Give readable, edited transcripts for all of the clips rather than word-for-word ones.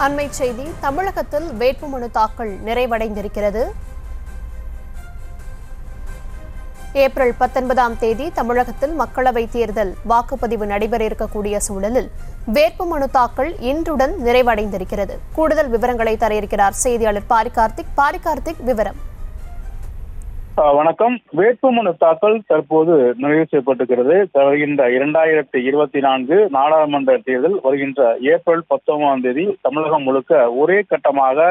அண்மை செய்தி. தமிழகத்தில் வேட்புமனு தாக்கல் நிறைவடைந்திருக்கிறது. ஏப்ரல் 19ஆம் தேதி தமிழகத்தில் மக்களவைத் தேர்தல் வாக்குப்பதிவு நடைபெற இருக்கக்கூடிய சூழலில் வேட்புமனு தாக்கல் இன்றுடன் நிறைவடைந்திருக்கிறது. கூடுதல் விவரங்களை தர இருக்கிறார் செய்தியாளர் பாரிகார்த்திக். விவரம். வணக்கம். வேட்புமனு தாக்கல் தற்போது நிறைவு செய்யப்பட்டிருக்கிறது. வருகின்ற 2024 நாடாளுமன்ற தேர்தல் வருகின்ற ஏப்ரல் 19ஆம் தேதி தமிழகம் முழுக்க ஒரே கட்டமாக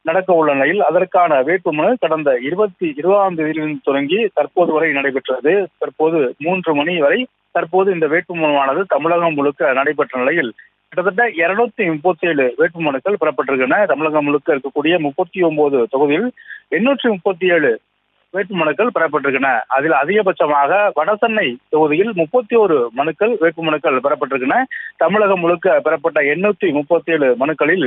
நடக்க உள்ள நிலையில் அதற்கான வேட்புமனு கடந்த 20ஆம் தேதியிலிருந்து தொடங்கி தற்போது வரை நடைபெற்றது. தற்போது 3 மணி வரை இந்த வேட்புமனுவானது தமிழகம் முழுக்க நடைபெற்ற நிலையில் கிட்டத்தட்ட 237 வேட்புமனுக்கள் பெறப்பட்டிருக்கின்றன. தமிழகம் முழுக்க இருக்கக்கூடிய 39 தொகுதியில் 837 வேட்புமனுக்கள் பெறப்பட்டிருக்கின்றன. அதில் அதிகபட்சமாக வடசென்னை தொகுதியில் 31 வேட்புமனுக்கள் பெறப்பட்டிருக்கின்றன. தமிழகம் முழுக்க பெறப்பட்ட 837 மனுக்களில்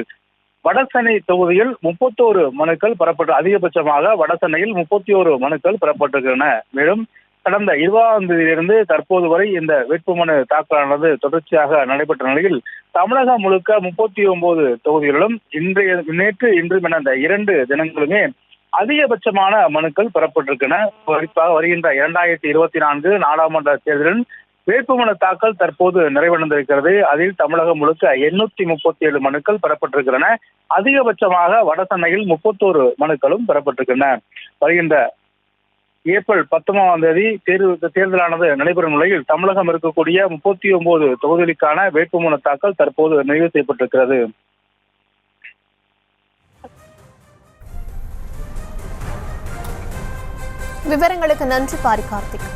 வடசென்னை தொகுதியில் 31 மனுக்கள் பெறப்பட்ட அதிகபட்சமாக வடசென்னையில் 31 மனுக்கள் பெறப்பட்டிருக்கின்றன. மேலும் கடந்த 20ஆம் தேதியிலிருந்து தற்போது வரை இந்த வேட்புமனு தாக்கலானது தொடர்ச்சியாக நடைபெற்ற நிலையில் தமிழகம் முழுக்க 39 தொகுதிகளிலும் நேற்று இன்றும் என இந்த 2 தினங்களுமே அதிகபட்சமான மனுக்கள் பெறப்பட்டிருக்கின்றன. குறிப்பாக வருகின்ற 2024 நாடாளுமன்ற தேர்தலில் வேட்புமனு தாக்கல் தற்போது நிறைவடைந்திருக்கிறது. அதில் தமிழகம் முழுக்க 837 மனுக்கள் பெறப்பட்டிருக்கின்றன. அதிகபட்சமாக வடசென்னையில் 31 மனுக்களும் பெறப்பட்டிருக்கின்றன. வருகின்ற ஏப்ரல் 19ஆம் தேதி தேர்தலானது நடைபெறும் நிலையில் தமிழகம் இருக்கக்கூடிய 39 தொகுதிகளுக்கான வேட்புமனு தாக்கல் தற்போது நிறைவு செய்யப்பட்டிருக்கிறது. விவரங்களுக்கு நன்றி பாரிகார்த்திக்.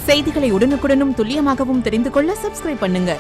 செய்திகளை உடனுக்குடனும் துல்லியமாகவும் தெரிந்து கொள்ள சப்ஸ்கிரைப் பண்ணுங்க.